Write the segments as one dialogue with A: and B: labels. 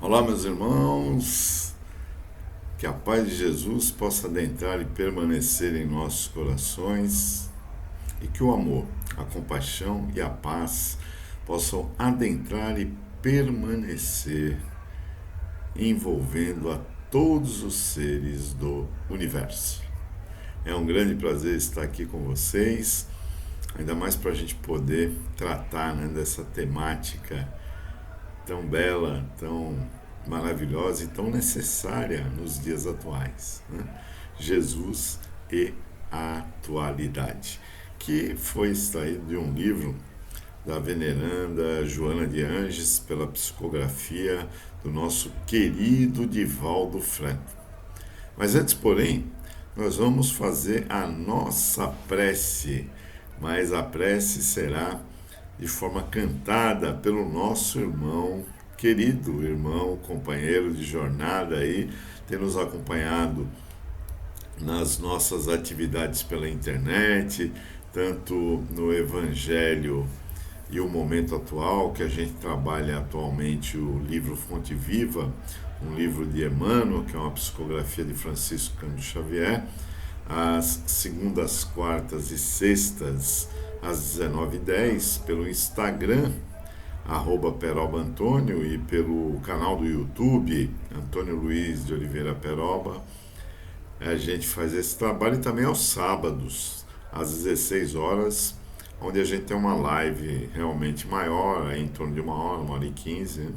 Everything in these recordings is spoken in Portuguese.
A: Olá, meus irmãos, que a paz de Jesus possa adentrar e permanecer em nossos corações e que o amor, a compaixão e a paz possam adentrar e permanecer, envolvendo a todos os seres do universo. É um grande prazer estar aqui com vocês, ainda mais para a gente poder tratar dessa temática tão bela, tão maravilhosa e tão necessária nos dias atuais, Jesus e a atualidade, que foi extraído de um livro da veneranda Joana de Anges, pela psicografia do nosso querido Divaldo Franco. Mas antes, porém, nós vamos fazer a nossa prece, mas a prece será de forma cantada pelo nosso irmão, querido irmão, companheiro de jornada aí, tem nos acompanhado nas nossas atividades pela internet, tanto no Evangelho e o Momento Atual, que a gente trabalha atualmente o livro Fonte Viva, um livro de Emmanuel, que é uma psicografia de Francisco Cândido Xavier, às segundas, quartas e sextas, às 19h10, pelo Instagram, @PerobaAntônio, e pelo canal do YouTube, Antônio Luiz de Oliveira Peroba. A gente faz esse trabalho e também aos sábados, às 16 horas, onde a gente tem uma live realmente maior, em torno de 1 hora e 15.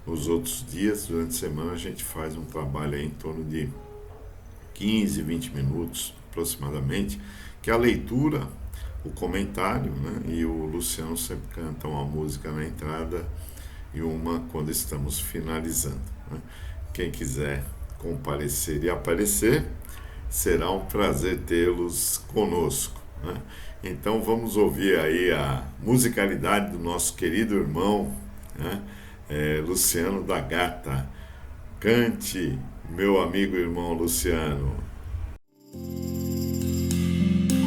A: Nos outros dias, durante a semana, a gente faz um trabalho em torno de 15, 20 minutos aproximadamente, que é a leitura, o comentário, e o Luciano sempre canta uma música na entrada e uma quando estamos finalizando. Quem quiser comparecer e aparecer, será um prazer tê-los conosco. Então vamos ouvir aí a musicalidade do nosso querido irmão, Luciano da Gata. Cante, meu amigo irmão Luciano.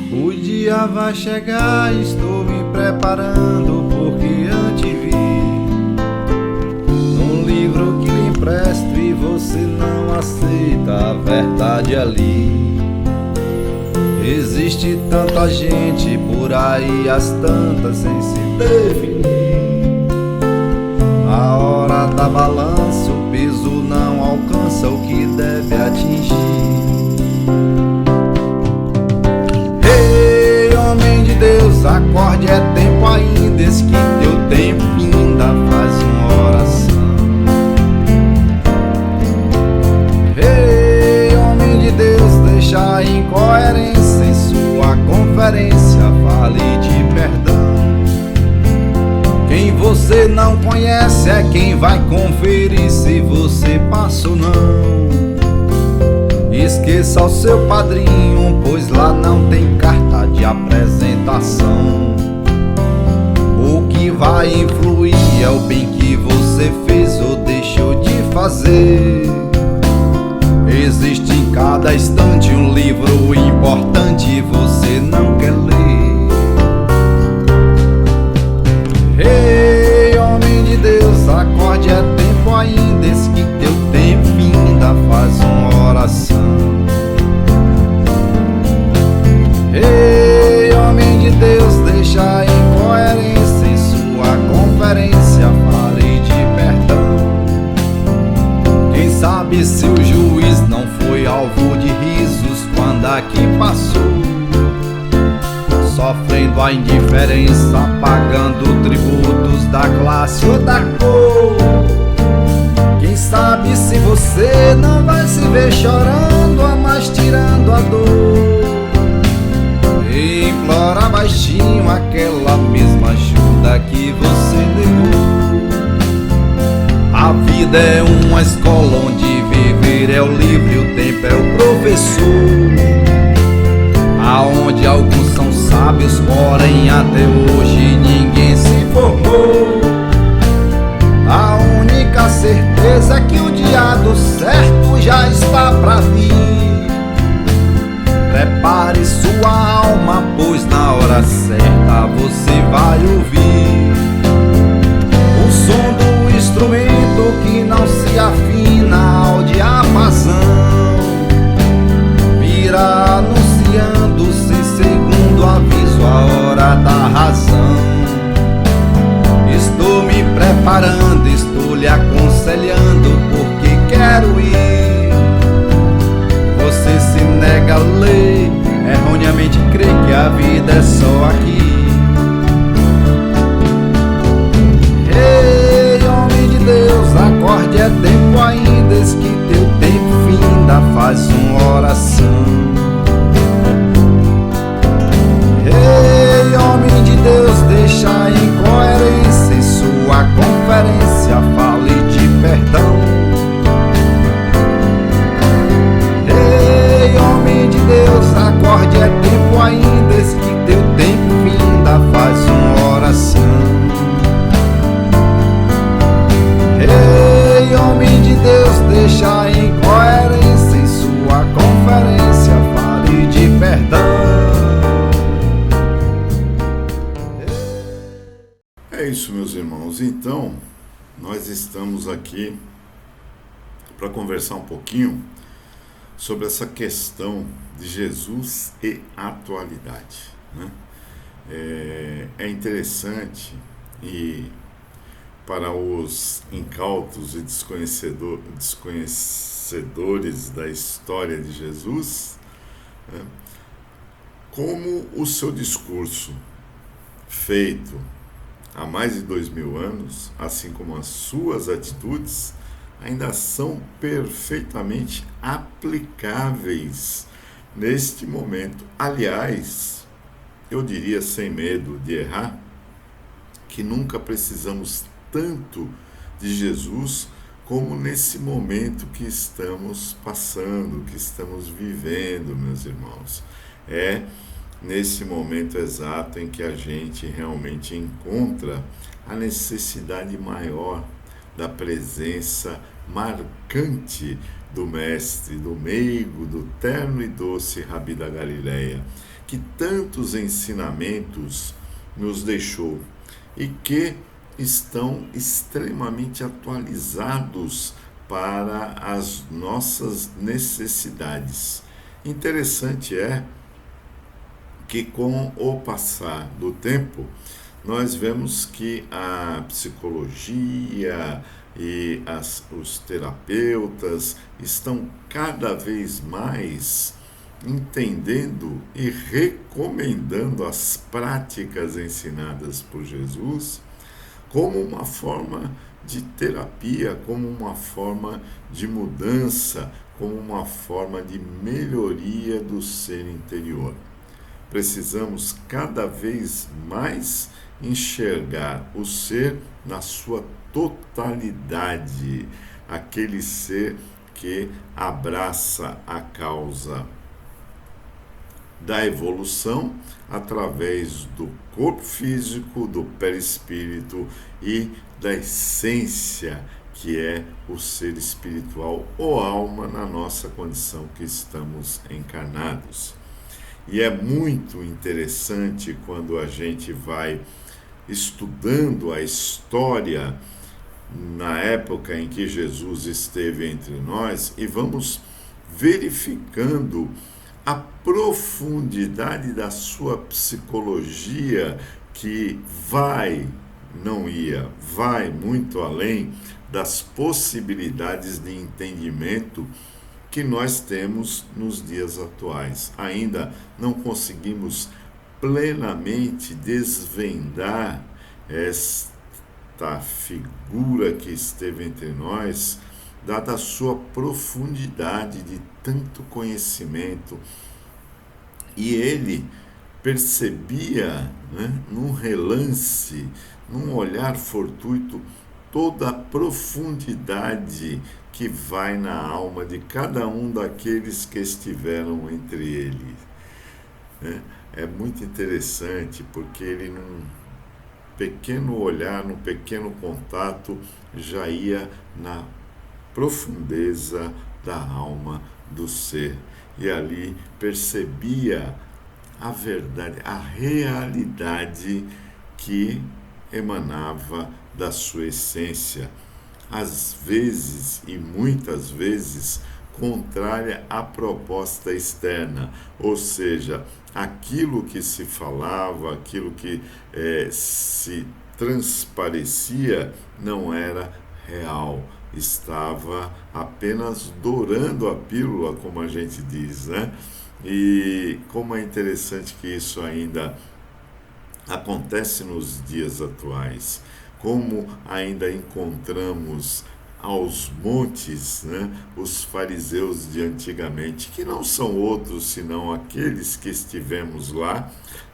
B: O dia vai chegar, estou me preparando, porque antevi um livro que lhe empresto e você não aceita a verdade ali. Existe tanta gente por aí, as tantas sem se definir. A hora da balança, o peso não alcança o que deve atingir. Deus, acorde, é tempo ainda, esse que teu tempo ainda faz uma oração. Ei, homem de Deus, deixa a incoerência em sua conferência, fale de perdão. Quem você não conhece é quem vai conferir se você passa ou não. Esqueça o seu padrinho, pois lá não tem carta de apresentação. O que vai influir é o bem que você fez ou deixou de fazer. Existe em cada instante um livro importante e você não quer ler. Ei, homem de Deus, acorde, é tempo ainda, esse que teu tempo ainda faz uma oração. Ei, homem de Deus, deixa a incoerência em sua conferência, fale de perdão. Quem sabe se o juiz não foi alvo de risos quando aqui passou, sofrendo a indiferença, pagando tributos da classe ou da cor. Quem sabe se você não vai se ver chorando, mas tirando a dor. E implora baixinho aquela mesma ajuda que você negou. A vida é uma escola onde viver é o livro e o tempo é o professor. Aonde alguns são sábios, porém até hoje ninguém se formou. A única certeza é que o dia do certo já está pra vir. Prepare sua alma, pois na hora certa você vai ouvir o som do instrumento que não se afasta preparando, estou lhe aconselhando porque quero ir. Você se nega a ler, erroneamente crê que a vida é só aqui. Ei, homem de Deus, acorde, é tempo ainda, eis que teu tempo finda, faz uma oração. Ei, homem de Deus, deixa a incoerência em sua conferência, fale de perdão. Ei, homem de Deus, acorde, é tempo ainda, eis que teu tempo finda, faz uma oração. Ei, homem de Deus, deixa a incoerência em sua conferência, fale de perdão.
A: É isso, meus irmãos. Então, nós estamos aqui para conversar um pouquinho sobre essa questão de Jesus e atualidade, né? É interessante, e para os incautos e desconhecedores da história de Jesus, né, como o seu discurso feito há mais de 2000 anos, assim como as suas atitudes, ainda são perfeitamente aplicáveis neste momento. Aliás, eu diria sem medo de errar, que nunca precisamos tanto de Jesus como nesse momento que estamos passando, que estamos vivendo, meus irmãos. É nesse momento exato em que a gente realmente encontra a necessidade maior da presença marcante do Mestre, do meigo, do terno e doce Rabi da Galileia, que tantos ensinamentos nos deixou e que estão extremamente atualizados para as nossas necessidades. Interessante é que com o passar do tempo, nós vemos que a psicologia e os terapeutas estão cada vez mais entendendo e recomendando as práticas ensinadas por Jesus como uma forma de terapia, como uma forma de mudança, como uma forma de melhoria do ser interior. Precisamos cada vez mais enxergar o ser na sua totalidade, aquele ser que abraça a causa da evolução através do corpo físico, do perispírito e da essência, que é o ser espiritual ou alma na nossa condição que estamos encarnados. E é muito interessante quando a gente vai estudando a história na época em que Jesus esteve entre nós e vamos verificando a profundidade da sua psicologia, que vai muito além das possibilidades de entendimento que nós temos nos dias atuais. Ainda não conseguimos plenamente desvendar esta figura que esteve entre nós, dada a sua profundidade de tanto conhecimento. E ele percebia, né, num relance, num olhar fortuito, toda a profundidade que vai na alma de cada um daqueles que estiveram entre eles. É muito interessante, porque ele, num pequeno olhar, num pequeno contato, já ia na profundeza da alma do ser. E ali percebia a verdade, a realidade que emanava da sua essência, às vezes e muitas vezes contrária à proposta externa, ou seja, aquilo que se falava, aquilo que se transparecia não era real, estava apenas dourando a pílula, como a gente diz, né? E como é interessante que isso ainda acontece nos dias atuais, como ainda encontramos aos montes, né, os fariseus de antigamente, que não são outros senão aqueles que estivemos lá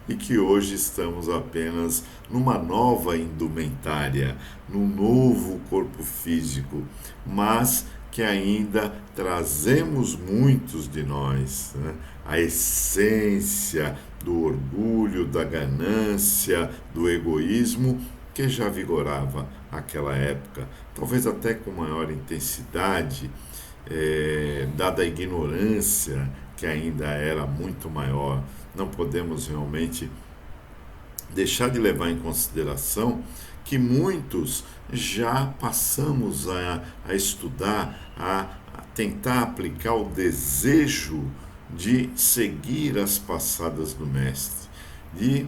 A: e que hoje estamos apenas numa nova indumentária, num novo corpo físico, mas que ainda trazemos muitos de nós, né, a essência do orgulho, da ganância, do egoísmo que já vigorava aquela época, talvez até com maior intensidade, dada a ignorância que ainda era muito maior. Não podemos realmente deixar de levar em consideração que muitos já passamos a estudar, a tentar aplicar o desejo de seguir as passadas do Mestre, de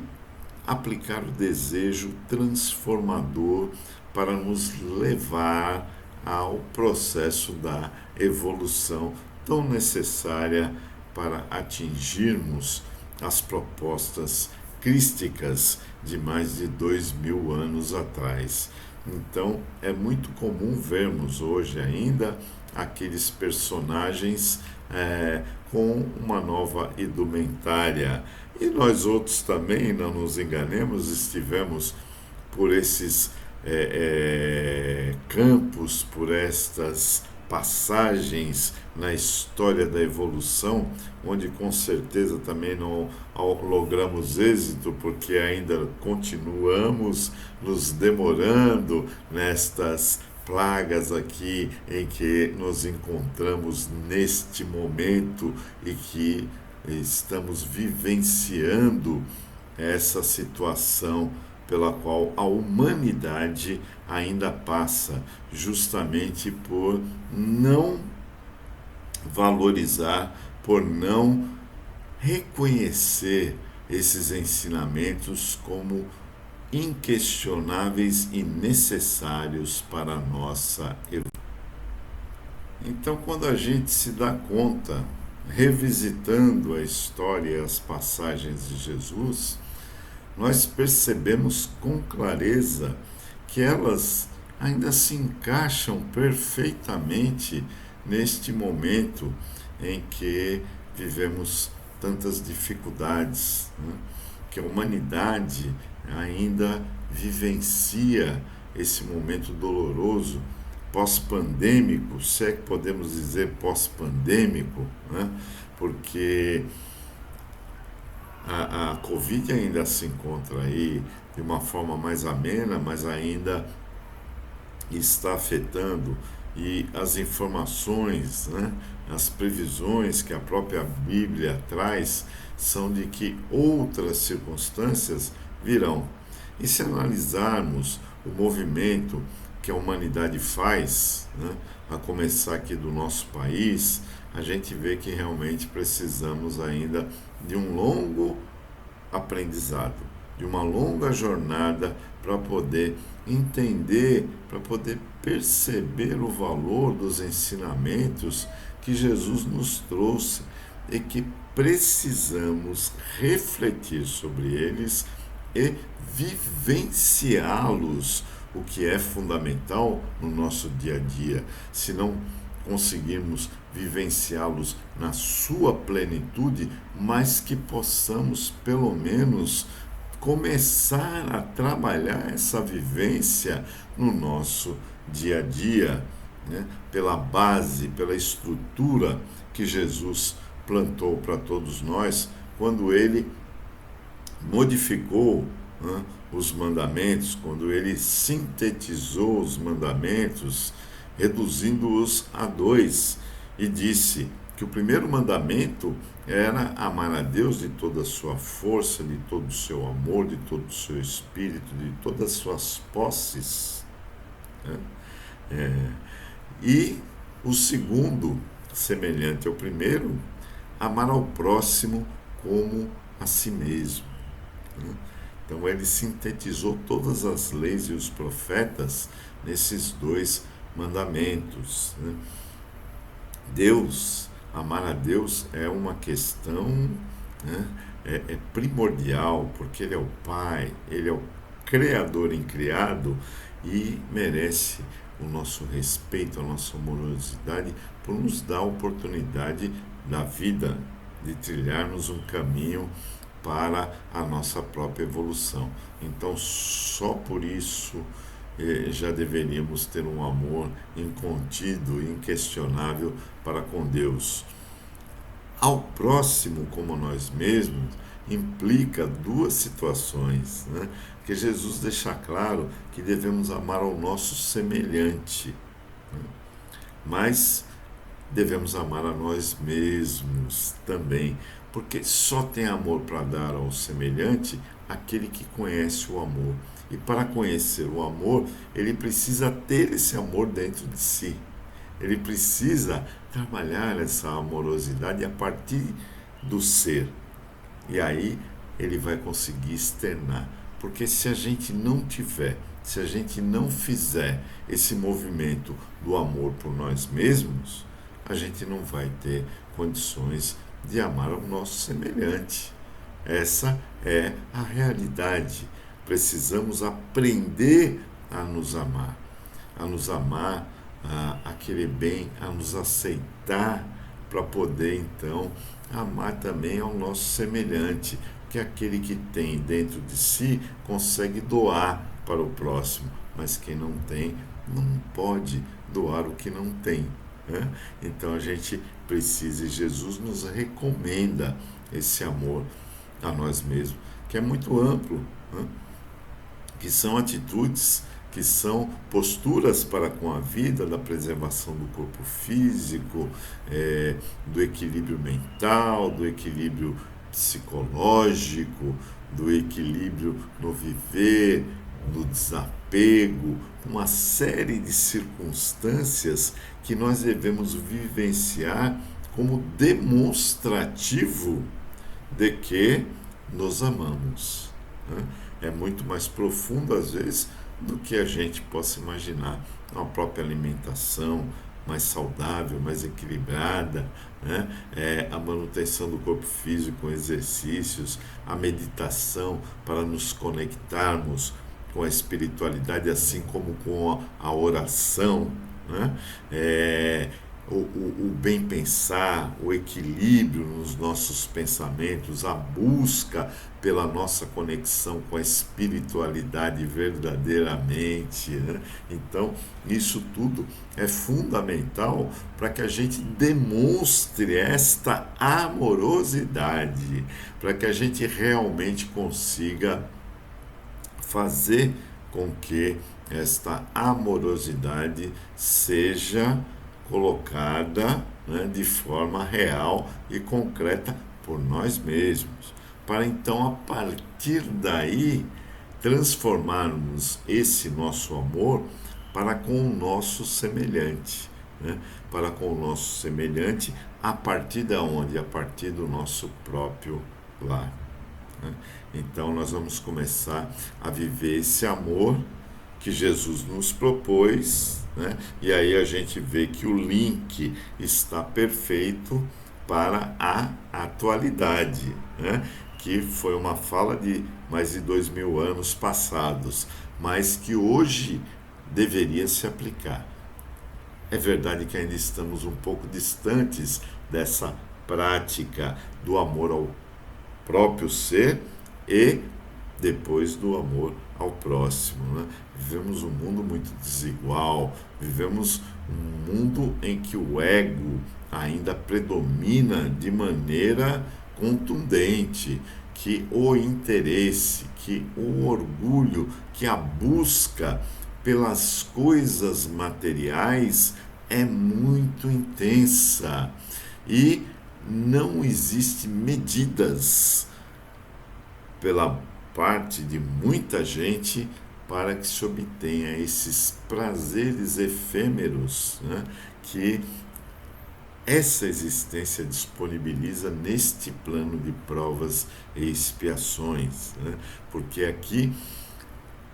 A: aplicar o desejo transformador para nos levar ao processo da evolução tão necessária para atingirmos as propostas crísticas de mais de 2000 anos atrás. Então, é muito comum vermos hoje ainda aqueles personagens com uma nova indumentária. E nós outros também, não nos enganemos, estivemos por esses campos, por estas passagens na história da evolução, onde com certeza também não logramos êxito, porque ainda continuamos nos demorando nestas plagas aqui em que nos encontramos neste momento e que estamos vivenciando essa situação pela qual a humanidade ainda passa, justamente por não valorizar, por não reconhecer esses ensinamentos como inquestionáveis e necessários para a nossa evolução. Então, quando a gente se dá conta, revisitando a história e as passagens de Jesus, nós percebemos com clareza que elas ainda se encaixam perfeitamente neste momento em que vivemos tantas dificuldades, né? Que a humanidade ainda vivencia esse momento doloroso, pós-pandêmico, se é que podemos dizer pós-pandêmico, né? Porque a Covid ainda se encontra aí de uma forma mais amena, mas ainda está afetando, e as informações, né, as previsões que a própria Bíblia traz são de que outras circunstâncias virão. E se analisarmos o movimento que a humanidade faz, né, a começar aqui do nosso país, a gente vê que realmente precisamos ainda de um longo aprendizado, de uma longa jornada para poder entender, para poder perceber o valor dos ensinamentos que Jesus nos trouxe e que precisamos refletir sobre eles e vivenciá-los, o que é fundamental no nosso dia a dia. Se não conseguirmos vivenciá-los na sua plenitude, mas que possamos pelo menos começar a trabalhar essa vivência no nosso dia a dia, né? Pela base, pela estrutura que Jesus plantou para todos nós quando ele modificou, né, os mandamentos, quando ele sintetizou os mandamentos, reduzindo-os a 2, e disse que o primeiro mandamento era amar a Deus de toda a sua força, de todo o seu amor, de todo o seu espírito, de todas as suas posses, né? E o segundo, semelhante ao primeiro, amar ao próximo como a si mesmo, né? Então ele sintetizou todas as leis e os profetas nesses 2 mandamentos, né? Amar a Deus é uma questão, né? É primordial, porque Ele é o Pai, Ele é o Criador incriado e merece o nosso respeito, a nossa amorosidade, por nos dar a oportunidade da vida, de trilharmos um caminho para a nossa própria evolução. Então, só por isso já deveríamos ter um amor incontido e inquestionável para com Deus. Ao próximo como a nós mesmos implica 2 situações, né? Que Jesus deixa claro que devemos amar ao nosso semelhante, né? Mas devemos amar a nós mesmos também, porque só tem amor para dar ao semelhante aquele que conhece o amor. E para conhecer o amor, ele precisa ter esse amor dentro de si. Ele precisa trabalhar essa amorosidade a partir do ser. E aí ele vai conseguir externar. Porque se a gente não tiver, se a gente não fizer esse movimento do amor por nós mesmos, a gente não vai ter condições de amar o nosso semelhante. Essa é a realidade. Precisamos aprender a nos amar, a querer bem, a nos aceitar, para poder então amar também ao nosso semelhante, que aquele que tem dentro de si consegue doar para o próximo, mas quem não tem não pode doar o que não tem, né? Então a gente precisa, e Jesus nos recomenda esse amor a nós mesmos, que é muito amplo, né? Que são atitudes, que são posturas para com a vida, da preservação do corpo físico, do equilíbrio mental, do equilíbrio psicológico, do equilíbrio no viver, no desapego, uma série de circunstâncias que nós devemos vivenciar como demonstrativo de que nos amamos, né? É muito mais profundo, às vezes, do que a gente possa imaginar. Uma própria alimentação mais saudável, mais equilibrada, né? A manutenção do corpo físico com exercícios, a meditação para nos conectarmos com a espiritualidade, assim como com a oração, né? O bem pensar, o equilíbrio nos nossos pensamentos, a busca pela nossa conexão com a espiritualidade verdadeiramente, né? Então, isso tudo é fundamental para que a gente demonstre esta amorosidade, para que a gente realmente consiga fazer com que esta amorosidade seja colocada, né, de forma real e concreta por nós mesmos, para então a partir daí transformarmos esse nosso amor para com o nosso semelhante, né? Para com o nosso semelhante a partir de onde? A partir do nosso próprio lar, né? Então nós vamos começar a viver esse amor que Jesus nos propôs, né? E aí a gente vê que o link está perfeito para a atualidade, né? Que foi uma fala de mais de 2000 anos passados, mas que hoje deveria se aplicar. É verdade que ainda estamos um pouco distantes dessa prática do amor ao próprio ser e depois do amor ao próximo, né? Vivemos um mundo muito desigual, vivemos um mundo em que o ego ainda predomina de maneira contundente, que o interesse, que o orgulho, que a busca pelas coisas materiais é muito intensa e não existe medidas pela parte de muita gente para que se obtenha esses prazeres efêmeros, né, que essa existência disponibiliza neste plano de provas e expiações, né? Porque aqui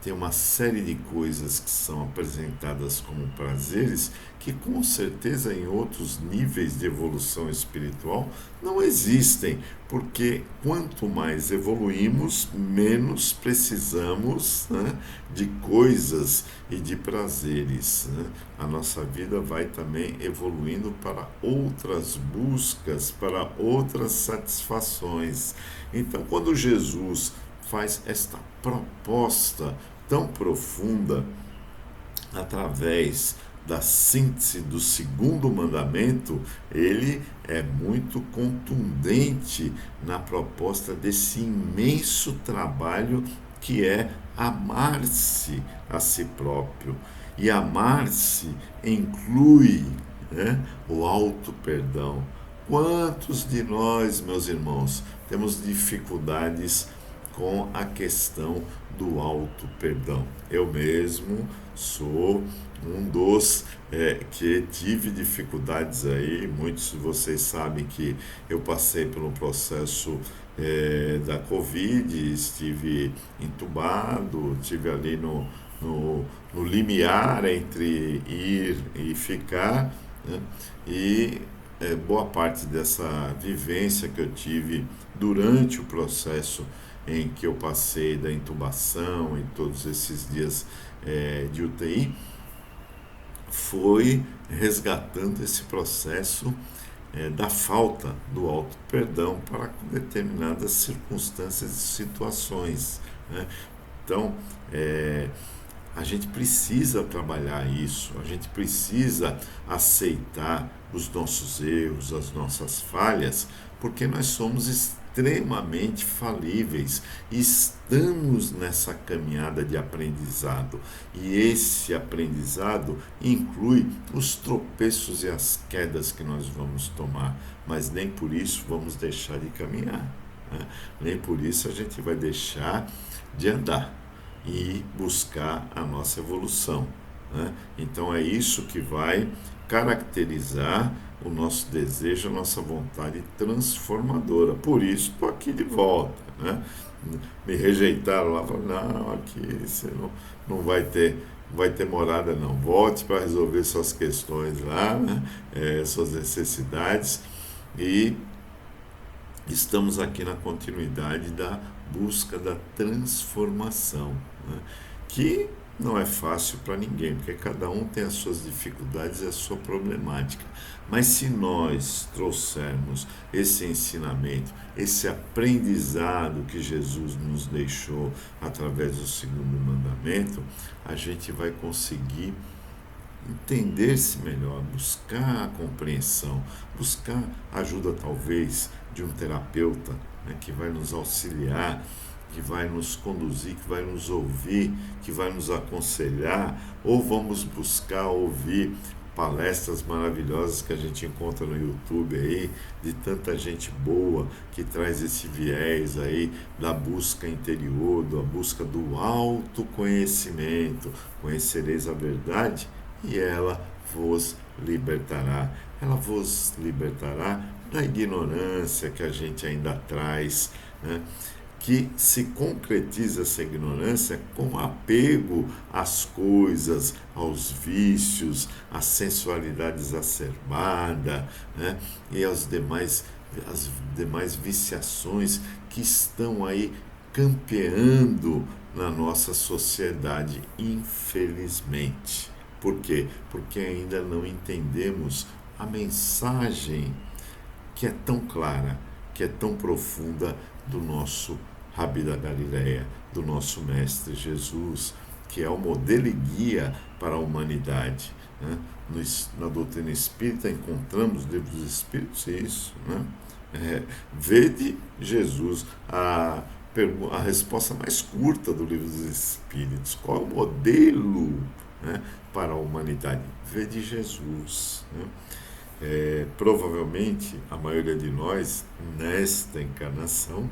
A: tem uma série de coisas que são apresentadas como prazeres que com certeza em outros níveis de evolução espiritual não existem, porque quanto mais evoluímos, menos precisamos, né, de coisas e de prazeres, né? A nossa vida vai também evoluindo para outras buscas, para outras satisfações. Então, quando Jesus faz esta proposta tão profunda através da síntese do segundo mandamento, ele é muito contundente na proposta desse imenso trabalho que é amar-se a si próprio. E amar-se inclui, né, o auto-perdão. Quantos de nós, meus irmãos, temos dificuldades com a questão do auto-perdão? Eu mesmo sou um dos que tive dificuldades aí. Muitos de vocês sabem que eu passei pelo processo da Covid, estive entubado, estive ali no limiar entre ir e ficar, né? E boa parte dessa vivência que eu tive durante o processo em que eu passei da intubação, em todos esses dias de UTI, foi resgatando esse processo da falta do auto-perdão para determinadas circunstâncias e situações, né? Então, a gente precisa trabalhar isso, a gente precisa aceitar os nossos erros, as nossas falhas, porque nós somos extremamente falíveis e estamos nessa caminhada de aprendizado. E esse aprendizado inclui os tropeços e as quedas que nós vamos tomar, mas nem por isso vamos deixar de caminhar, né? Nem por isso a gente vai deixar de andar e buscar a nossa evolução, né? Então é isso que vai caracterizar o nosso desejo, a nossa vontade transformadora. Por isso estou aqui de volta, né? Me rejeitaram lá, falaram, não, aqui você não vai ter morada não, volte para resolver suas questões lá, né? Suas necessidades, e estamos aqui na continuidade da busca da transformação, né? Que não é fácil para ninguém, porque cada um tem as suas dificuldades e a sua problemática. Mas se nós trouxermos esse ensinamento, esse aprendizado que Jesus nos deixou através do segundo mandamento, a gente vai conseguir entender-se melhor, buscar a compreensão, buscar a ajuda talvez de um terapeuta, né, que vai nos auxiliar, que vai nos conduzir, que vai nos ouvir, que vai nos aconselhar, ou vamos buscar ouvir palestras maravilhosas que a gente encontra no YouTube aí, de tanta gente boa que traz esse viés aí da busca interior, da busca do autoconhecimento. Conhecereis a verdade e ela vos libertará. Ela vos libertará da ignorância que a gente ainda traz, né? Que se concretiza essa ignorância com apego às coisas, aos vícios, à sensualidade exacerbada, né? E as demais viciações que estão aí campeando na nossa sociedade, infelizmente. Por quê? Porque ainda não entendemos a mensagem que é tão clara, que é tão profunda do nosso Rabi da Galileia, do nosso Mestre Jesus, que é o modelo e guia para a humanidade, né? Na doutrina espírita encontramos no Livro dos Espíritos isso, né? Vede Jesus, a resposta mais curta do Livro dos Espíritos. Qual é o modelo, né, para a humanidade? Vede Jesus, né? Provavelmente a maioria de nós, nesta encarnação,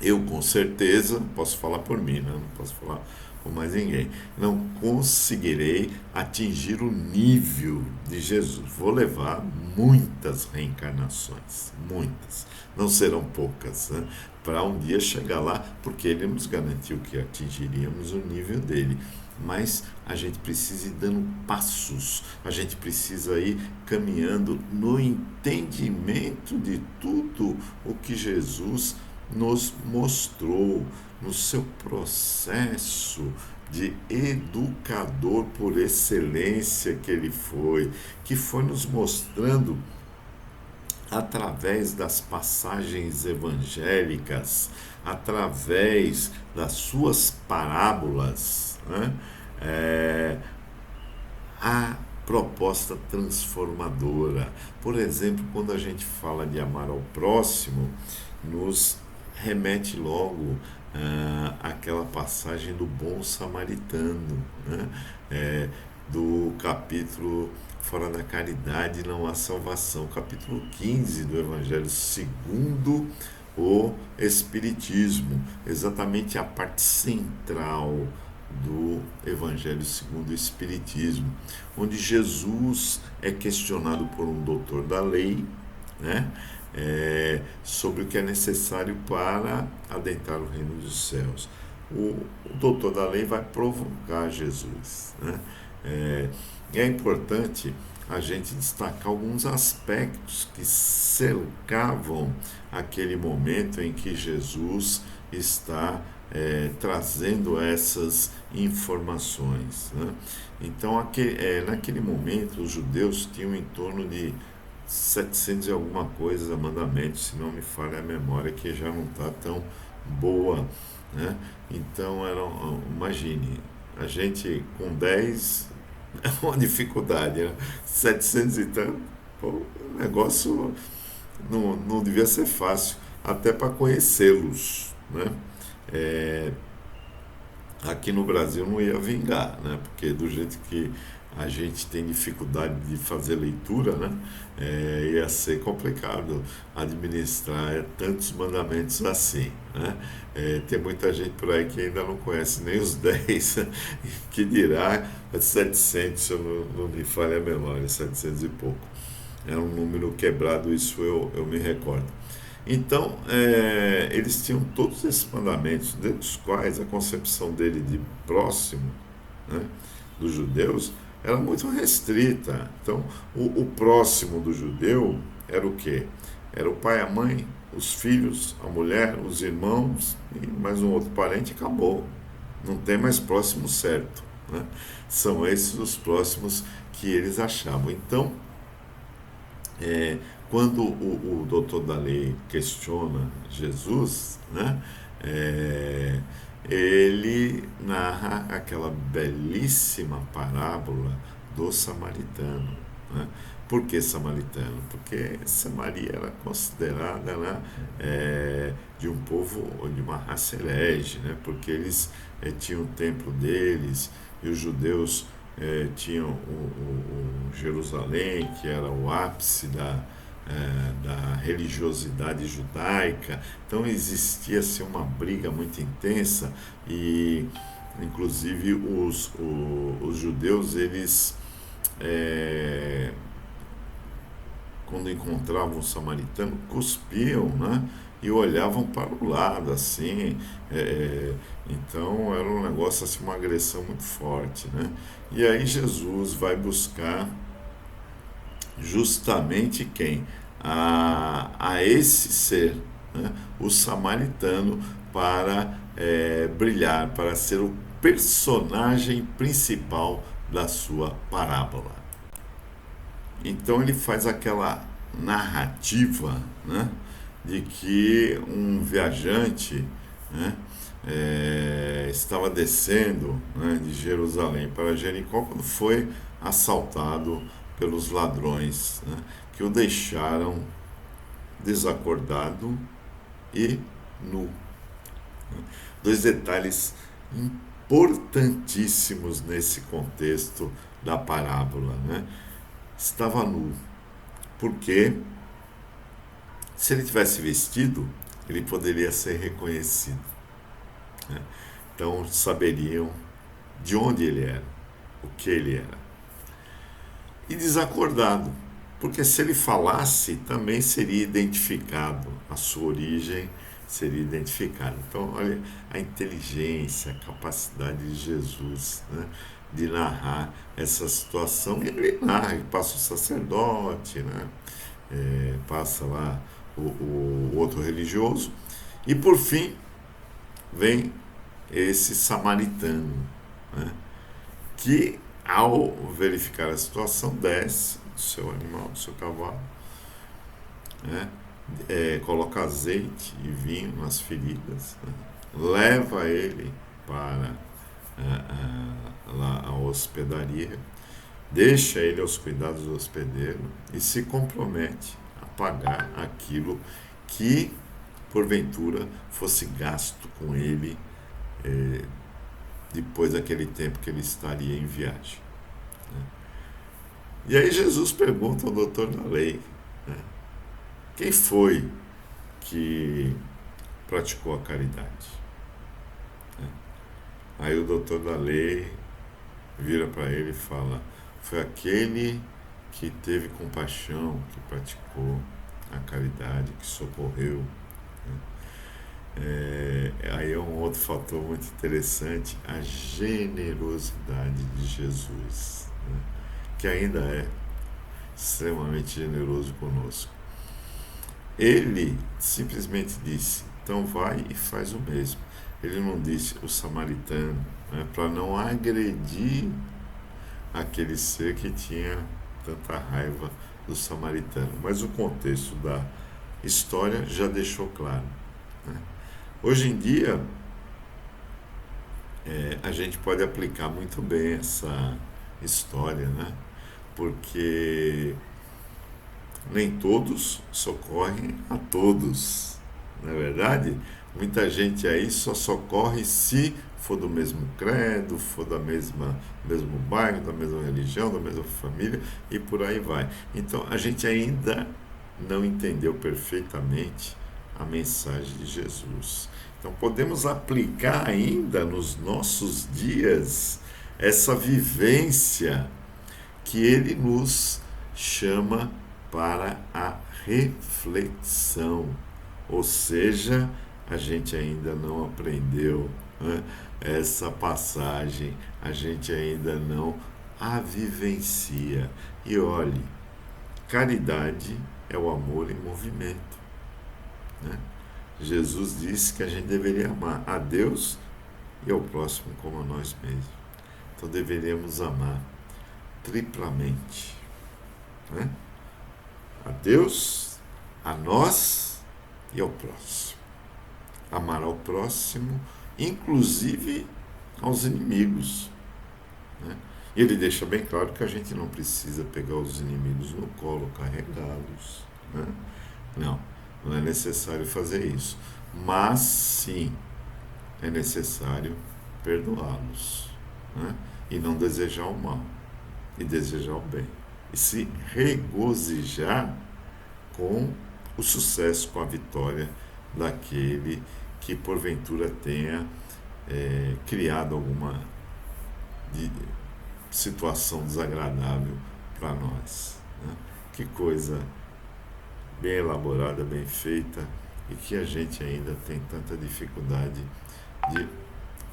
A: eu com certeza, posso falar por mim, né? Não posso falar com mais ninguém. Não conseguirei atingir o nível de Jesus. Vou levar muitas reencarnações, muitas. Não serão poucas, né? Para um dia chegar lá, porque ele nos garantiu que atingiríamos o nível dele. Mas a gente precisa ir dando passos, a gente precisa ir caminhando no entendimento de tudo o que Jesus nos mostrou no seu processo de educador por excelência que foi nos mostrando através das passagens evangélicas, através das suas parábolas, né? A proposta transformadora. Por exemplo, quando a gente fala de amar ao próximo, nos remete logo àquela passagem do bom samaritano, né? Do capítulo Fora da Caridade não há salvação, capítulo 15 do Evangelho segundo o Espiritismo, exatamente a parte central do Evangelho segundo o Espiritismo, onde Jesus é questionado por um doutor da lei, né? Sobre o que é necessário para adentrar o reino dos céus. O doutor da lei vai provocar Jesus, né? É importante a gente destacar alguns aspectos que cercavam aquele momento em que Jesus está trazendo essas informações, né? Então, naquele momento, os judeus tinham em torno de 700 e alguma coisa mandamentos, se não me falha a memória, que já não está tão boa, né? Então, imagine, a gente com 10 é uma dificuldade, né? 700 e tanto, o negócio não devia ser fácil, até para conhecê-los, né? Aqui no Brasil não ia vingar, né? Porque do jeito que a gente tem dificuldade de fazer leitura, né? Ia ser complicado administrar tantos mandamentos assim, né? Tem muita gente por aí que ainda não conhece nem os 10, que dirá 700, se eu não me falha a memória, 700 e pouco. É um número quebrado, isso eu me recordo. Então, eles tinham todos esses mandamentos, dentre os quais a concepção dele de próximo, né, dos judeus, era muito restrita. Então, o próximo do judeu era o quê? Era o pai, a mãe, os filhos, a mulher, os irmãos e mais um outro parente, acabou. Não tem mais próximo certo, né? São esses os próximos que eles achavam. Então, quando o doutor da lei questiona Jesus, né, ele narra aquela belíssima parábola do samaritano, né? Por que samaritano? Porque Samaria era considerada, né, de um povo, de uma raça herege, né? Porque eles tinham o templo deles e os judeus tinham o Jerusalém, que era o ápice da religiosidade judaica. Então existia assim, uma briga muito intensa e inclusive os judeus, eles quando encontravam um samaritano, cuspiam, né? E olhavam para o lado, assim, então era um negócio, assim, uma agressão muito forte, né? E aí Jesus vai buscar justamente quem? A esse ser, né? O samaritano, para brilhar, para ser o personagem principal da sua parábola. Então ele faz aquela narrativa, né, de que um viajante, né, estava descendo, né, de Jerusalém para Jericó quando foi assaltado pelos ladrões, né, que o deixaram desacordado e nu. Dois detalhes importantíssimos nesse contexto da parábola, né? Estava nu, porque se ele tivesse vestido, ele poderia ser reconhecido, né? Então saberiam de onde ele era, o que ele era. E desacordado, porque se ele falasse, também seria identificado, a sua origem seria identificada. Então, olha a inteligência, a capacidade de Jesus, né, de narrar essa situação. E ele narra, ele passa o sacerdote, né, passa lá o outro religioso, e por fim vem esse samaritano, né, que ao verificar a situação desce do seu animal, do seu cavalo, né, coloca azeite e vinho nas feridas, né, leva ele para lá a hospedaria, deixa ele aos cuidados do hospedeiro e se compromete a pagar aquilo que porventura fosse gasto com ele depois daquele tempo que ele estaria em viagem, né? E aí Jesus pergunta ao doutor da lei, né, quem foi que praticou a caridade, né? Aí o doutor da lei vira para ele e fala, foi aquele que teve compaixão, que praticou a caridade, que socorreu, né? Aí é um outro fator muito interessante, a generosidade de Jesus, né, que ainda é extremamente generoso conosco. Ele simplesmente disse, então vai e faz o mesmo. Ele não disse o samaritano, né, para não agredir aquele ser que tinha tanta raiva do samaritano. Mas o contexto da história já deixou claro, né? Hoje em dia, a gente pode aplicar muito bem essa história, né? Porque nem todos socorrem a todos, não é verdade? Muita gente aí só socorre se for do mesmo credo, for do mesmo bairro, da mesma religião, da mesma família e por aí vai. Então a gente ainda não entendeu perfeitamente a mensagem de Jesus. Então podemos aplicar ainda nos nossos dias essa vivência que ele nos chama para a reflexão. Ou seja, a gente ainda não aprendeu, né, essa passagem, a gente ainda não a vivencia. E olhe, caridade é o amor em movimento, né? Jesus disse que a gente deveria amar a Deus e ao próximo como a nós mesmos. Então deveríamos amar triplamente, né? A Deus, a nós e ao próximo. Amar ao próximo, inclusive aos inimigos, né? E ele deixa bem claro que a gente não precisa pegar os inimigos no colo, carregá-los, né? Não é necessário fazer isso. Mas sim, é necessário perdoá-los, né? E não desejar o mal, e desejar o bem. E se regozijar com o sucesso, com a vitória daquele que porventura tenha criado alguma situação desagradável para nós, né? Que coisa bem elaborada, bem feita, e que a gente ainda tem tanta dificuldade de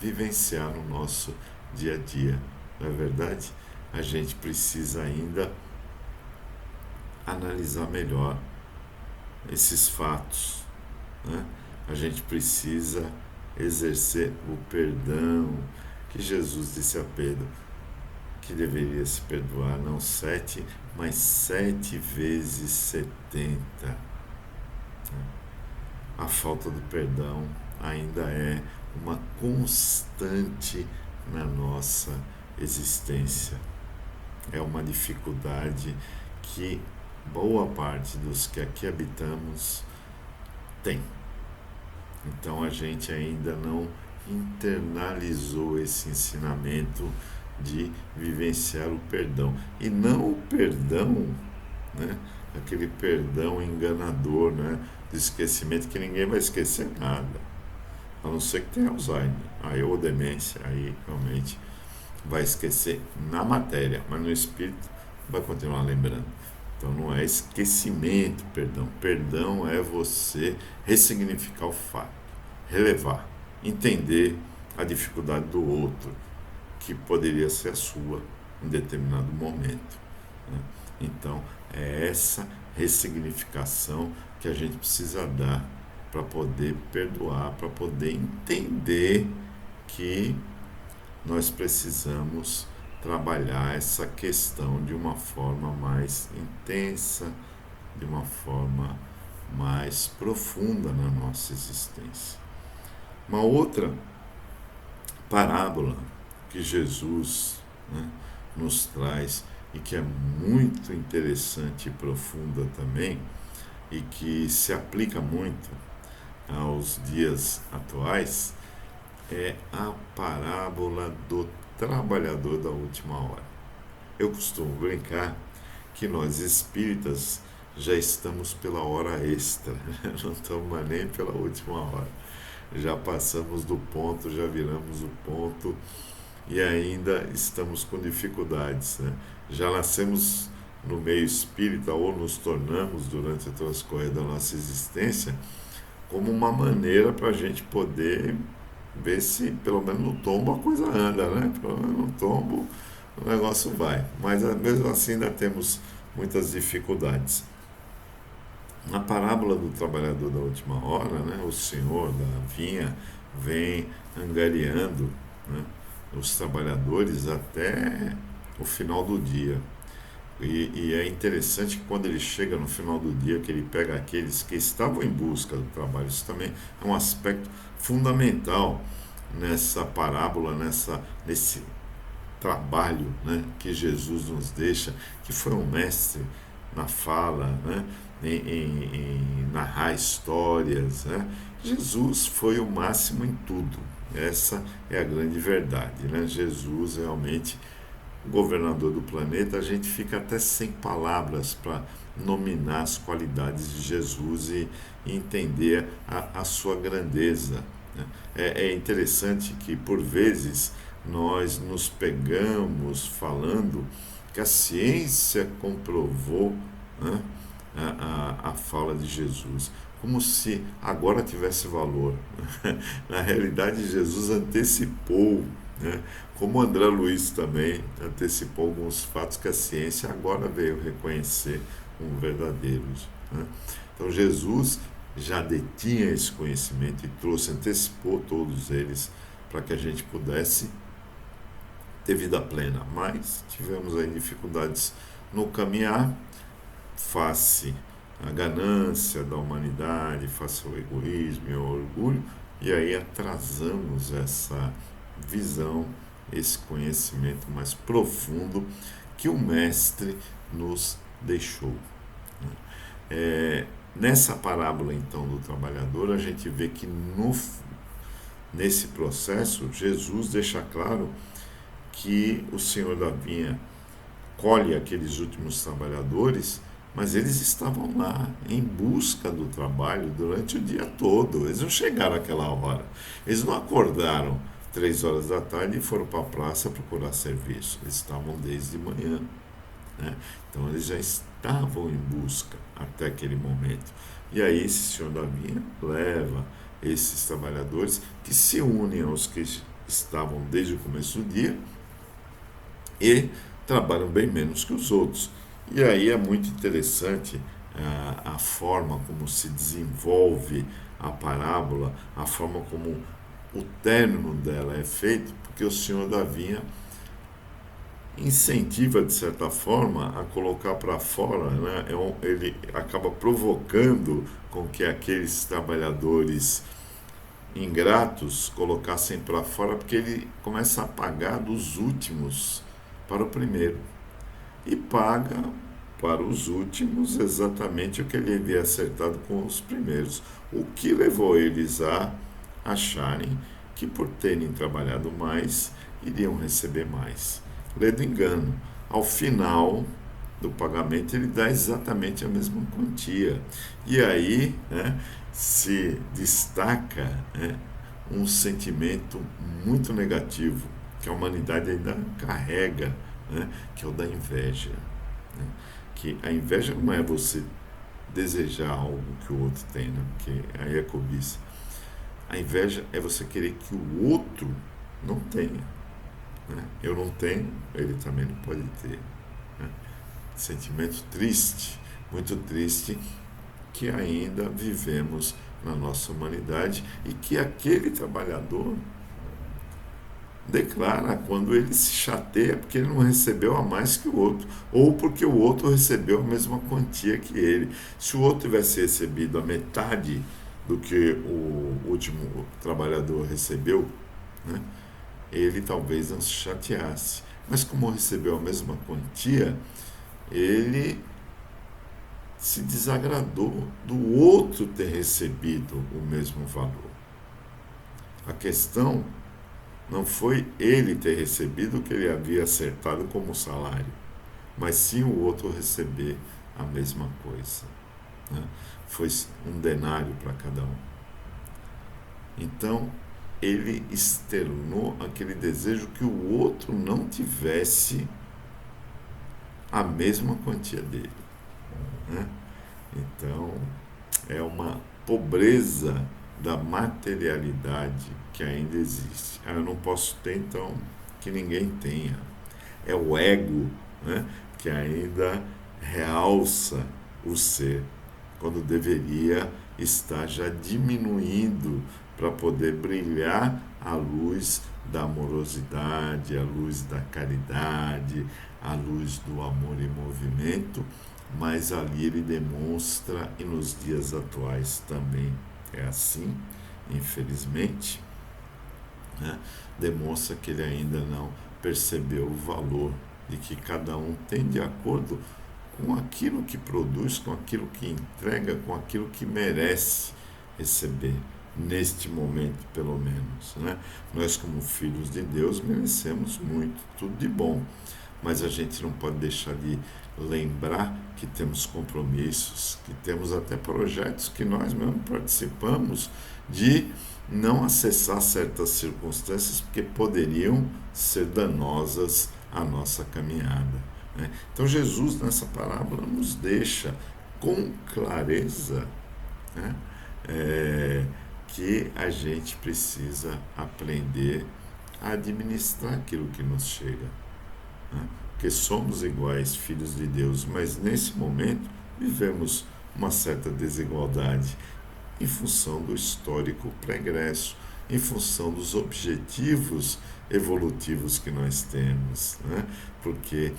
A: vivenciar no nosso dia a dia. Não é verdade? A gente precisa ainda analisar melhor esses fatos, né? A gente precisa exercer o perdão, que Jesus disse a Pedro que deveria se perdoar não 7, mas 7 vezes 70. A falta do perdão ainda é uma constante na nossa existência. É uma dificuldade que boa parte dos que aqui habitamos tem. Então a gente ainda não internalizou esse ensinamento de vivenciar o perdão. E não o perdão, né, aquele perdão enganador, né, de esquecimento, que ninguém vai esquecer nada, a não ser que tenha Alzheimer, aí ou demência, aí realmente vai esquecer na matéria, mas no espírito vai continuar lembrando. Então não é esquecimento, perdão. Perdão é você ressignificar o fato, relevar, entender a dificuldade do outro, que poderia ser a sua em determinado momento, né? Então é essa ressignificação que a gente precisa dar para poder perdoar, para poder entender que nós precisamos trabalhar essa questão de uma forma mais intensa, de uma forma mais profunda na nossa existência. Uma outra parábola que Jesus, né, nos traz e que é muito interessante e profunda também e que se aplica muito aos dias atuais é a parábola do trabalhador da última hora. Eu costumo brincar que nós espíritas já estamos pela hora extra, não estamos mais nem pela última hora. Já passamos do ponto, já viramos o ponto e ainda estamos com dificuldades, né? Já nascemos no meio espírita ou nos tornamos durante o transcorrer da nossa existência como uma maneira para a gente poder ver se pelo menos no tombo a coisa anda, né? Pelo menos no tombo o negócio vai. Mas mesmo assim ainda temos muitas dificuldades. Na parábola do trabalhador da última hora, né, o senhor da vinha vem angariando, né, os trabalhadores até o final do dia. E é interessante que quando ele chega no final do dia, que ele pega aqueles que estavam em busca do trabalho. Isso também é um aspecto fundamental nessa parábola, nesse trabalho, né, que Jesus nos deixa, que foi um mestre na fala, né, em narrar histórias, né? Jesus foi o máximo em tudo. Essa é a grande verdade, né? Jesus realmente, governador do planeta. A gente fica até sem palavras para nominar as qualidades de Jesus e entender a sua grandeza, né? É interessante que por vezes nós nos pegamos falando que a ciência comprovou, né, a fala de Jesus, como se agora tivesse valor. Na realidade, Jesus antecipou, né, como André Luiz também antecipou alguns fatos que a ciência agora veio reconhecer como verdadeiros, né? Então Jesus já detinha esse conhecimento e antecipou todos eles para que a gente pudesse ter vida plena, mas tivemos aí dificuldades no caminhar, face à ganância da humanidade, face ao egoísmo e ao orgulho, e aí atrasamos essa visão, esse conhecimento mais profundo que o Mestre nos deixou. Nessa parábola, então, do trabalhador, a gente vê que nesse processo, Jesus deixa claro que o Senhor da vinha colhe aqueles últimos trabalhadores, mas eles estavam lá em busca do trabalho durante o dia todo. Eles não chegaram àquela hora. Eles não acordaram 3 horas da tarde e foram para a praça procurar serviço. Eles estavam desde manhã, né? Então eles já estavam em busca até aquele momento. E aí esse senhor da vinha leva esses trabalhadores que se unem aos que estavam desde o começo do dia e trabalham bem menos que os outros. E aí é muito interessante a forma como se desenvolve a parábola, a forma como o término dela é feito, porque o senhor da vinha incentiva, de certa forma, a colocar para fora, né? Ele acaba provocando com que aqueles trabalhadores ingratos colocassem para fora, porque ele começa a pagar dos últimos para o primeiro. E paga para os últimos exatamente o que ele havia acertado com os primeiros, o que levou eles a acharem que por terem trabalhado mais, iriam receber mais. Lê do engano. Ao final do pagamento, ele dá exatamente a mesma quantia. E aí, né, se destaca, né, um sentimento muito negativo que a humanidade ainda carrega, né? Que é o da inveja. Né? Que a inveja não é você desejar algo que o outro tem, né? Porque aí é cobiça. A inveja é você querer que o outro não tenha. Né? Eu não tenho, ele também não pode ter. Né? Sentimento triste, muito triste, que ainda vivemos na nossa humanidade e que aquele trabalhador declara quando ele se chateia porque ele não recebeu a mais que o outro, ou porque o outro recebeu a mesma quantia que ele. Se o outro tivesse recebido a metade do que o último trabalhador recebeu, né, ele talvez não se chateasse. Mas como recebeu a mesma quantia, ele se desagradou do outro ter recebido o mesmo valor. A questão não foi ele ter recebido o que ele havia acertado como salário, mas sim o outro receber a mesma coisa. Né? Foi um denário para cada um. Então, ele externou aquele desejo que o outro não tivesse a mesma quantia dele. Né? Então, é uma pobreza da materialidade que ainda existe. Eu não posso ter, então que ninguém tenha. É o ego, né, que ainda realça o ser, quando deveria estar já diminuindo para poder brilhar a luz da amorosidade, a luz da caridade, a luz do amor em movimento, mas ali ele demonstra, e nos dias atuais também é assim, infelizmente, né? Demonstra que ele ainda não percebeu o valor de que cada um tem de acordo com aquilo que produz, com aquilo que entrega, com aquilo que merece receber, neste momento pelo menos. Né? Nós, como filhos de Deus, merecemos muito, tudo de bom, mas a gente não pode deixar de lembrar que temos compromissos, que temos até projetos que nós mesmos participamos de não acessar certas circunstâncias porque poderiam ser danosas à nossa caminhada. Né? Então Jesus nessa parábola nos deixa com clareza, né, que a gente precisa aprender a administrar aquilo que nos chega. Né? Porque somos iguais, filhos de Deus, mas nesse momento vivemos uma certa desigualdade em função do histórico pregresso, em função dos objetivos evolutivos que nós temos, né? Porque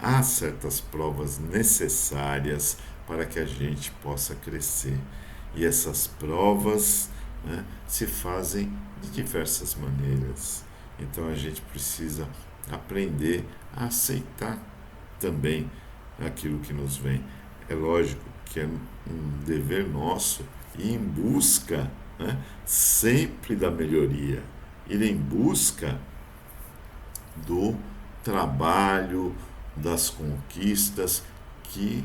A: há certas provas necessárias para que a gente possa crescer. E essas provas, né, se fazem de diversas maneiras. Então a gente precisa aprender a aceitar também aquilo que nos vem. É lógico que é um dever nosso ir em busca, né, sempre da melhoria, ir em busca do trabalho, das conquistas que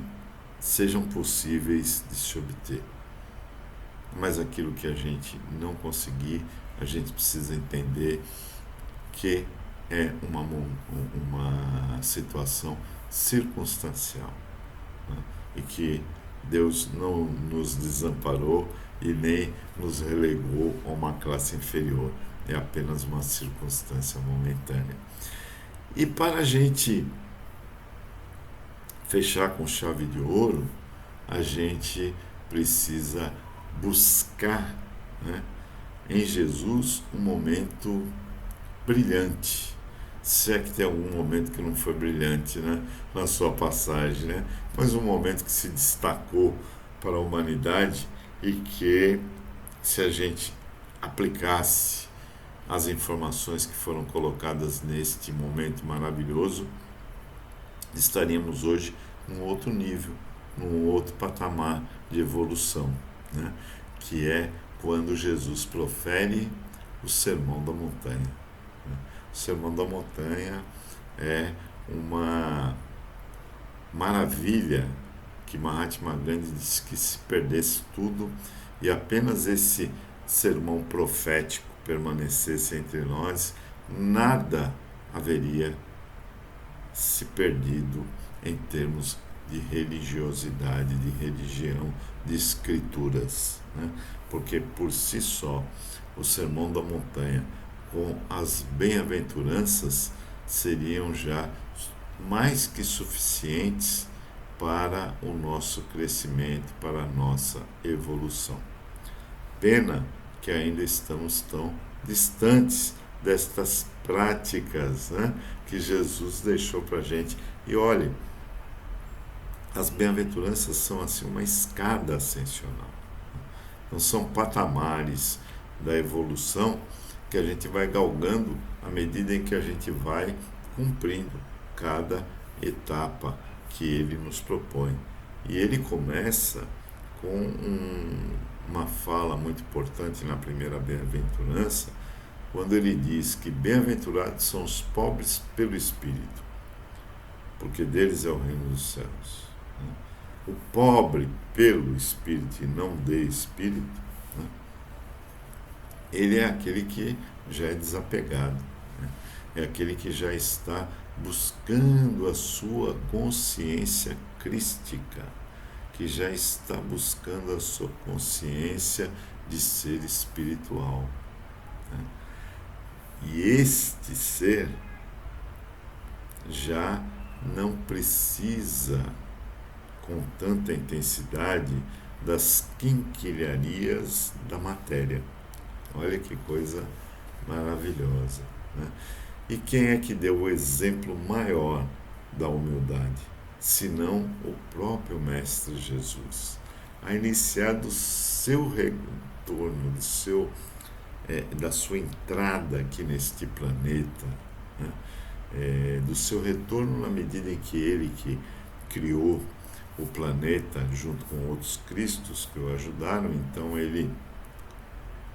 A: sejam possíveis de se obter. Mas aquilo que a gente não conseguir, a gente precisa entender que é uma situação circunstancial, né? E que Deus não nos desamparou e nem nos relegou a uma classe inferior. É apenas uma circunstância momentânea. E para a gente fechar com chave de ouro, a gente precisa buscar, né, em Jesus um momento brilhante. Se é que tem algum momento que não foi brilhante, né, na sua passagem, né, mas um momento que se destacou para a humanidade e que, se a gente aplicasse as informações que foram colocadas neste momento maravilhoso, estaríamos hoje num outro nível, num outro patamar de evolução, né? Que é quando Jesus profere o Sermão da Montanha. Né? O Sermão da Montanha é uma maravilha que Mahatma Gandhi disse que se perdesse tudo e apenas esse sermão profético permanecesse entre nós, nada haveria se perdido em termos de religiosidade, de religião, de escrituras, né? Porque por si só o Sermão da Montanha com as bem-aventuranças seriam já mais que suficientes para o nosso crescimento, para a nossa evolução. Pena que ainda estamos tão distantes destas práticas, né, que Jesus deixou para a gente. E olhe, as bem-aventuranças são assim uma escada ascensional. Não são patamares da evolução que a gente vai galgando à medida em que a gente vai cumprindo cada etapa que ele nos propõe. E ele começa com uma fala muito importante na primeira bem-aventurança, quando ele diz que bem-aventurados são os pobres pelo Espírito, porque deles é o reino dos céus. O pobre pelo Espírito e não de Espírito, né, ele é aquele que já é desapegado, né, é aquele que já está buscando a sua consciência crística, que já está buscando a sua consciência de ser espiritual, né? E este ser já não precisa com tanta intensidade das quinquilharias da matéria. Olha que coisa maravilhosa, né? E quem é que deu o exemplo maior da humildade, senão o próprio Mestre Jesus, a iniciar do seu retorno, da sua entrada aqui neste planeta, né? Do seu retorno na medida em que ele que criou o planeta junto com outros cristos que o ajudaram, então ele,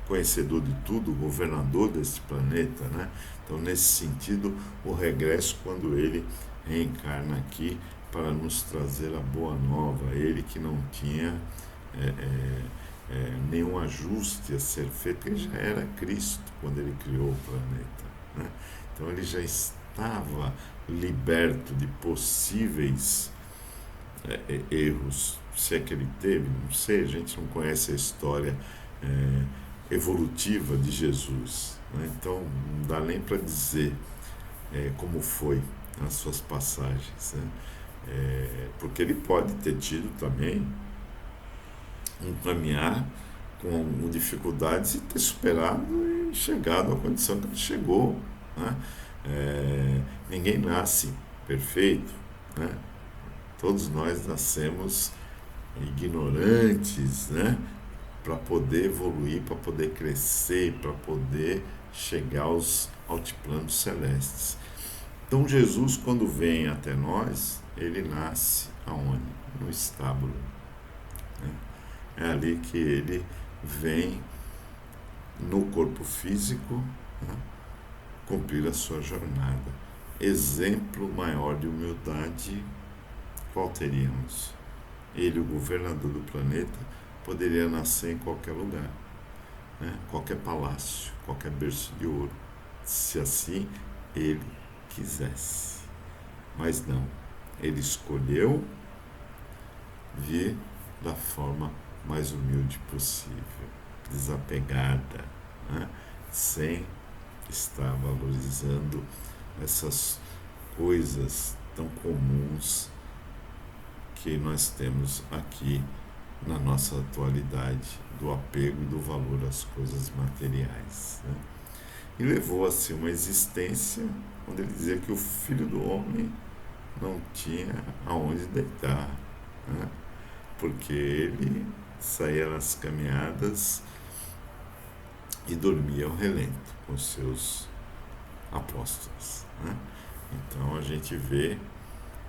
A: conhecedor de tudo, governador deste planeta, né? Então, nesse sentido, o regresso quando ele reencarna aqui para nos trazer a boa nova, ele que não tinha nenhum ajuste a ser feito, ele já era Cristo quando ele criou o planeta, né? Então ele já estava liberto de possíveis erros, se é que ele teve, não sei, a gente não conhece a história evolutiva de Jesus, né? Então não dá nem para dizer como foi as suas passagens, né? Porque ele pode ter tido também um caminhar com dificuldades e ter superado e chegado à condição que ele chegou, né? Ninguém nasce perfeito, né? Todos nós nascemos ignorantes, né? Para poder evoluir, para poder crescer, para poder chegar aos altiplanos celestes. Então Jesus, quando vem até nós, ele nasce aonde? No estábulo, né? É ali que ele vem no corpo físico, né, cumprir a sua jornada. Exemplo maior de humildade, qual teríamos? Ele, o governador do planeta, poderia nascer em qualquer lugar, né? Qualquer palácio, qualquer berço de ouro, se assim ele quisesse. Mas não, ele escolheu vir da forma mais humilde possível, desapegada, né? Sem estar valorizando essas coisas tão comuns que nós temos aqui na nossa atualidade, do apego e do valor às coisas materiais, né? E levou assim uma existência onde ele dizia que o Filho do Homem não tinha aonde deitar, né? Porque ele saía nas caminhadas e dormia ao relento com seus apóstolos, né? Então a gente vê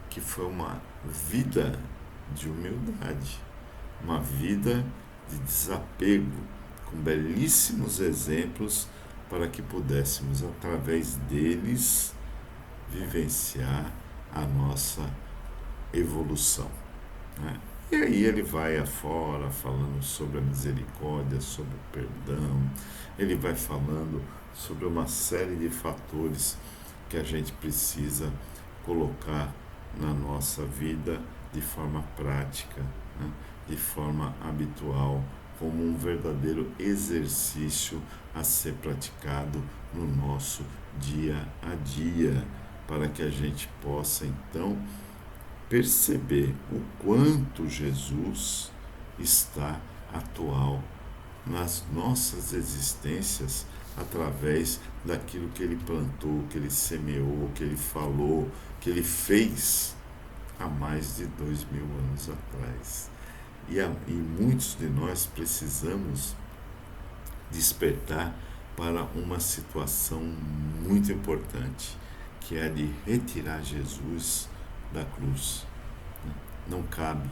A: que foi uma vida de humildade, uma vida de desapego, com belíssimos exemplos para que pudéssemos, através deles, vivenciar a nossa evolução, né? E aí ele vai afora falando sobre a misericórdia, sobre o perdão, ele vai falando sobre uma série de fatores que a gente precisa colocar na nossa vida de forma prática, né? De forma habitual, como um verdadeiro exercício a ser praticado no nosso dia a dia, para que a gente possa então perceber o quanto Jesus está atual nas nossas existências através daquilo que ele plantou, que ele semeou, que ele falou, que ele fez há mais de 2000 anos atrás. E muitos de nós precisamos despertar para uma situação muito importante, que é a de retirar Jesus da cruz. Não cabe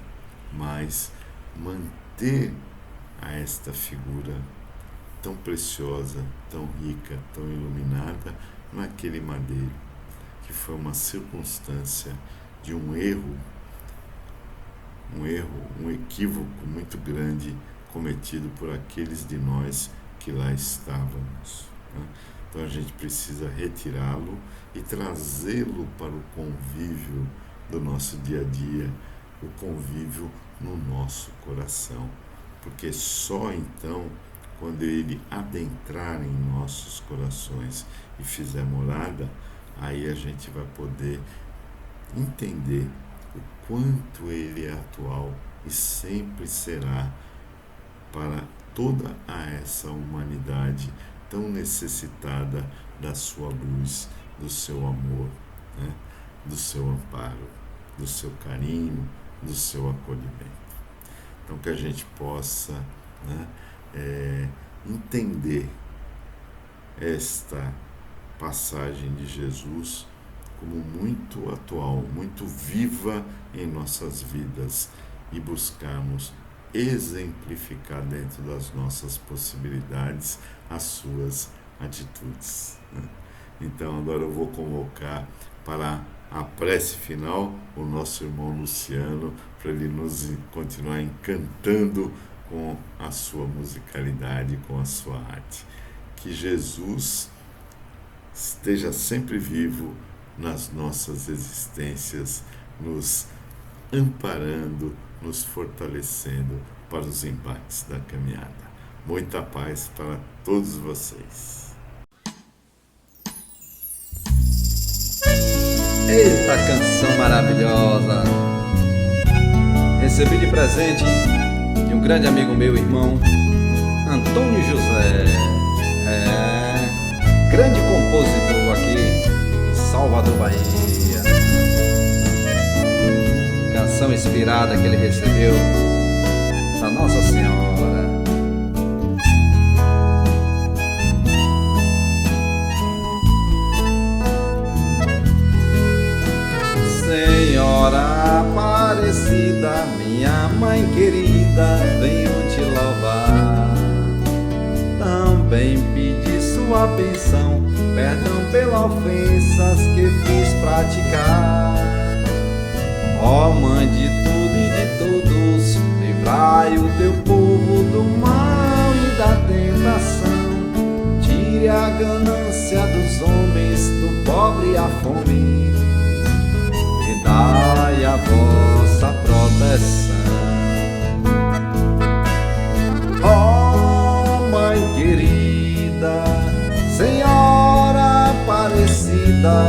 A: mais manter a esta figura tão preciosa, tão rica, tão iluminada naquele madeiro, que foi uma circunstância de um equívoco muito grande cometido por aqueles de nós que lá estávamos, né? Então a gente precisa retirá-lo e trazê-lo para o convívio do nosso dia a dia, o convívio no nosso coração, porque só então, quando ele adentrar em nossos corações e fizer morada, aí a gente vai poder entender o quanto ele é atual e sempre será para toda essa humanidade tão necessitada da sua luz, do seu amor, né? Do seu amparo, do seu carinho, do seu acolhimento. Então que a gente possa, né, entender esta passagem de Jesus como muito atual, muito viva em nossas vidas e buscarmos exemplificar dentro das nossas possibilidades as suas atitudes, né? Então agora eu vou convocar para a prece final o nosso irmão Luciano, para ele nos continuar encantando com a sua musicalidade, com a sua arte. Que Jesus esteja sempre vivo nas nossas existências, nos amparando, nos fortalecendo para os embates da caminhada. Muita paz para todos vocês.
B: Eita canção maravilhosa! Recebi de presente de um grande amigo meu, irmão Antônio José, grande compositor aqui em Salvador, Bahia. Canção inspirada que ele recebeu da Nossa Senhora. Senhora Aparecida, minha mãe querida, venho te louvar. Também pedi sua bênção, perdão pelas ofensas que fiz praticar. Ó Mãe de tudo e de todos, livrai o teu povo do mal e da tentação. Tire a ganância dos homens, do pobre e a fome, e dai a vossa proteção. Ó Mãe querida, Senhora Aparecida,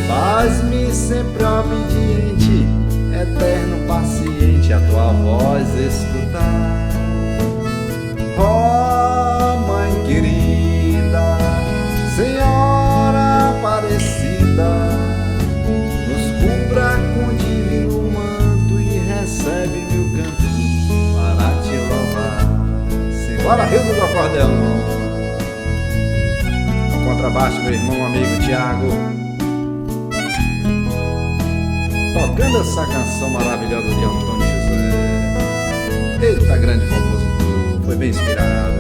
B: faz-me sempre obediente, eterno paciente, a tua voz escutar. Ó Mãe querida, Senhora Aparecida, nos cubra com o divino manto e recebe meu canto para te louvar. Simbora, Rio do Acordeão. No contrabaixo, meu irmão amigo Tiago, tocando essa canção maravilhosa de Antônio José. Eita, grande compositor, foi bem inspirado.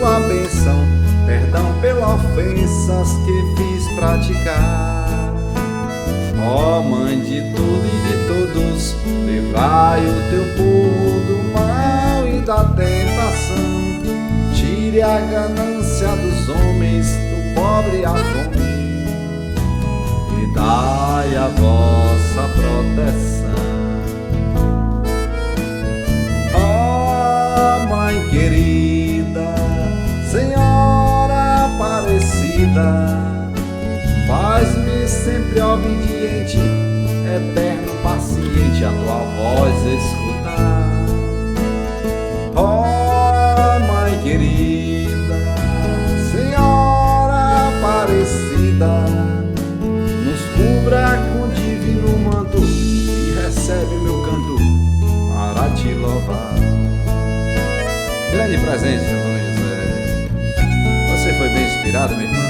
B: tua bênção, perdão pelas ofensas que fiz praticar. Ó Mãe de tudo e de todos, livrai o teu povo do mal e da tentação. Tire a ganância dos homens, do pobre a fome, e dai a vossa proteção. Ó Mãe querida, Senhora Aparecida, faz-me sempre obediente, eterno paciente, a tua voz escutar. Ó Mãe querida, Senhora Aparecida, nos cubra com divino manto e recebe meu canto para te louvar. Grande presente, São José. Você foi bem inspirado, meu irmão?